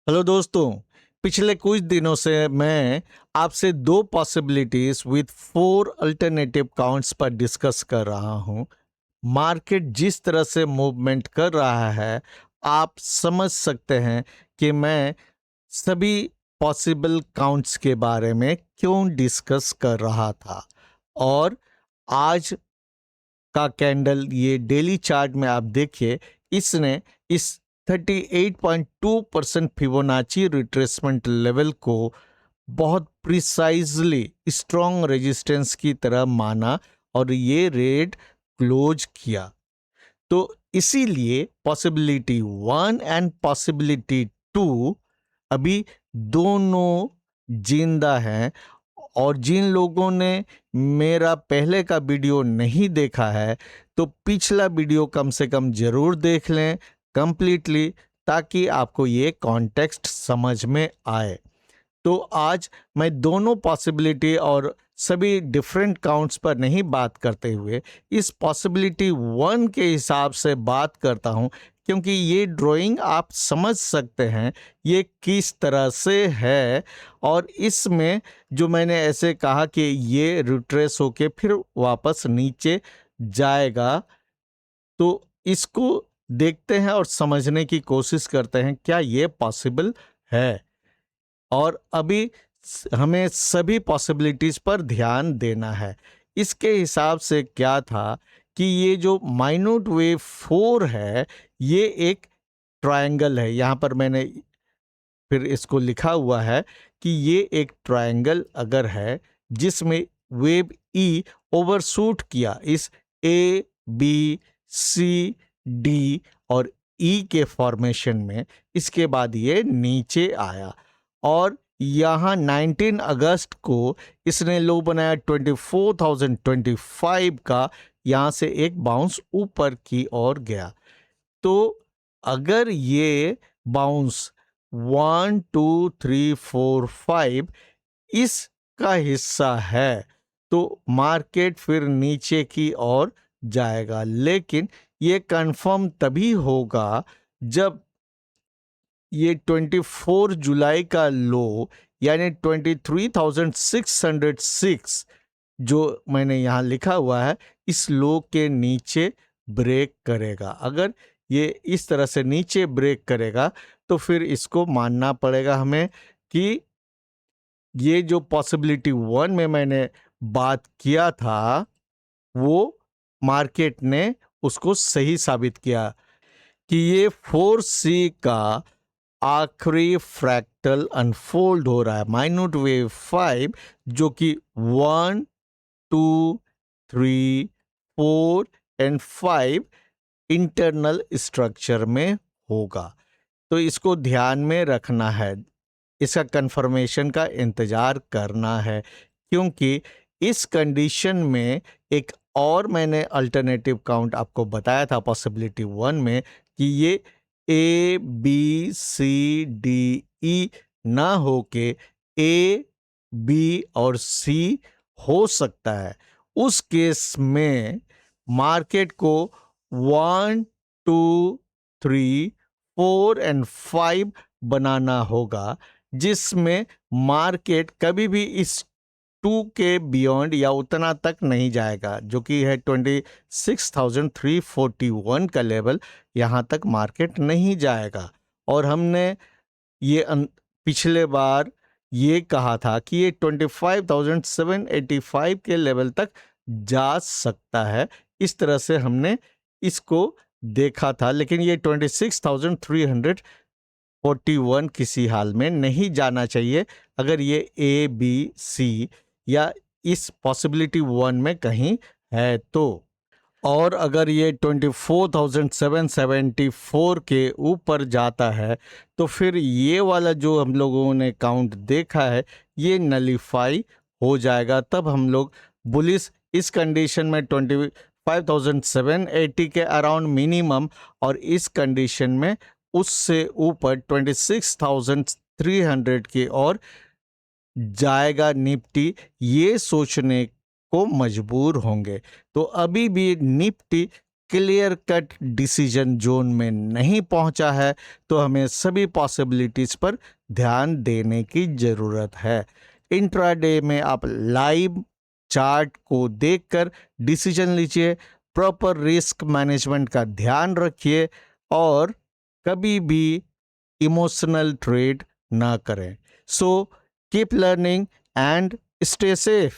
Hello दोस्तों। पिछले कुछ दिनों से मैं आपसे दो possibilities with four alternative counts पर डिस्कस कर रहा हूं। मार्केट जिस तरह से मूवमेंट कर रहा है, आप समझ सकते हैं कि मैं सभी पॉसिबल काउंट्स के बारे में क्यों डिस्कस कर रहा था। और आज का कैंडल, ये डेली चार्ट में आप देखिए, इसने इस 38.2% फिबोनाची रिट्रेसमेंट लेवल को बहुत प्रिसाइजली स्ट्रॉन्ग रेजिस्टेंस की तरह माना और ये रेट क्लोज किया। तो इसीलिए पॉसिबिलिटी 1 एंड पॉसिबिलिटी 2 अभी दोनों जिंदा हैं। और जिन लोगों ने मेरा पहले का वीडियो नहीं देखा है, तो पिछला वीडियो कम से कम जरूर देख लें कंप्लीटली, ताकि आपको ये कॉन्टेक्स्ट समझ में आए। तो आज मैं दोनों पॉसिबिलिटी और सभी डिफरेंट काउंट्स पर नहीं बात करते हुए इस पॉसिबिलिटी 1 के हिसाब से बात करता हूं, क्योंकि ये ड्राइंग आप समझ सकते हैं ये किस तरह से है। और इसमें जो मैंने ऐसे कहा कि ये रिट्रेस होके फिर वापस नीचे जाएगा, तो इसको देखते हैं और समझने की कोशिश करते हैं क्या ये पॉसिबल है। और अभी हमें सभी पॉसिबिलिटीज पर ध्यान देना है। इसके हिसाब से क्या था कि ये जो माइन्यूट वेव 4 है, ये एक ट्रायंगल है। यहाँ पर मैंने फिर इसको लिखा हुआ है कि ये एक ट्रायंगल अगर है जिसमें वेव ई ओवरशूट किया इस ए बी सी डी और ई के फॉर्मेशन में, इसके बाद ये नीचे आया और यहाँ 19 अगस्त को इसने लो बनाया 24,025 का। यहाँ से एक बाउंस ऊपर की ओर गया। तो अगर ये बाउंस 1 2 3 4 5 इसका हिस्सा है, तो मार्केट फिर नीचे की ओर जाएगा। लेकिन ये कंफर्म तभी होगा जब ये 24 जुलाई का लो यानी 23,606 जो मैंने यहाँ लिखा हुआ है, इस लो के नीचे ब्रेक करेगा। अगर ये इस तरह से नीचे ब्रेक करेगा तो फिर इसको मानना पड़ेगा हमें कि ये जो पॉसिबिलिटी 1 में मैंने बात किया था, वो मार्केट ने उसको सही साबित किया कि ये 4C का आखिरी फ्रैक्टल अनफोल्ड हो रहा है। माइन्यूट वेव 5 जो कि 1 2 3 4 एंड 5 इंटरनल स्ट्रक्चर में होगा। तो इसको ध्यान में रखना है, इसका कंफर्मेशन का इंतजार करना है, क्योंकि इस कंडीशन में एक और मैंने अल्टरनेटिव काउंट आपको बताया था पॉसिबिलिटी 1 में कि ये A B C D E ना हो के ए बी और सी हो सकता है। उस केस में मार्केट को 1 2 3 4 एंड 5 बनाना होगा, जिसमें मार्केट कभी भी इस 2 के बियॉन्ड या उतना तक नहीं जाएगा, जो कि है 26,341 का लेवल। यहाँ तक मार्केट नहीं जाएगा। और हमने ये पिछले बार ये कहा था कि ये 25,785 के लेवल तक जा सकता है। इस तरह से हमने इसको देखा था, लेकिन ये 26,341 किसी हाल में नहीं जाना चाहिए अगर ये ए बी सी या इस पॉसिबिलिटी 1 में कहीं है तो। और अगर ये 24,774 के ऊपर जाता है तो फिर ये वाला जो हम लोगों ने काउंट देखा है ये नलीफाई हो जाएगा। तब हम लोग बुलिस इस कंडीशन में 25,780 के अराउंड मिनिमम, और इस कंडीशन में उससे ऊपर 26,300 की ओर जाएगा निफ्टी, ये सोचने को मजबूर होंगे। तो अभी भी Nifty clear cut decision zone में नहीं पहुंचा है तो हमें सभी पॉसिबिलिटीज पर ध्यान देने की ज़रूरत है। इंट्राडे में आप लाइव चार्ट को देखकर डिसीजन लीजिए, प्रॉपर रिस्क मैनेजमेंट का ध्यान रखिए और कभी भी इमोशनल ट्रेड ना करें। So keep learning and stay safe.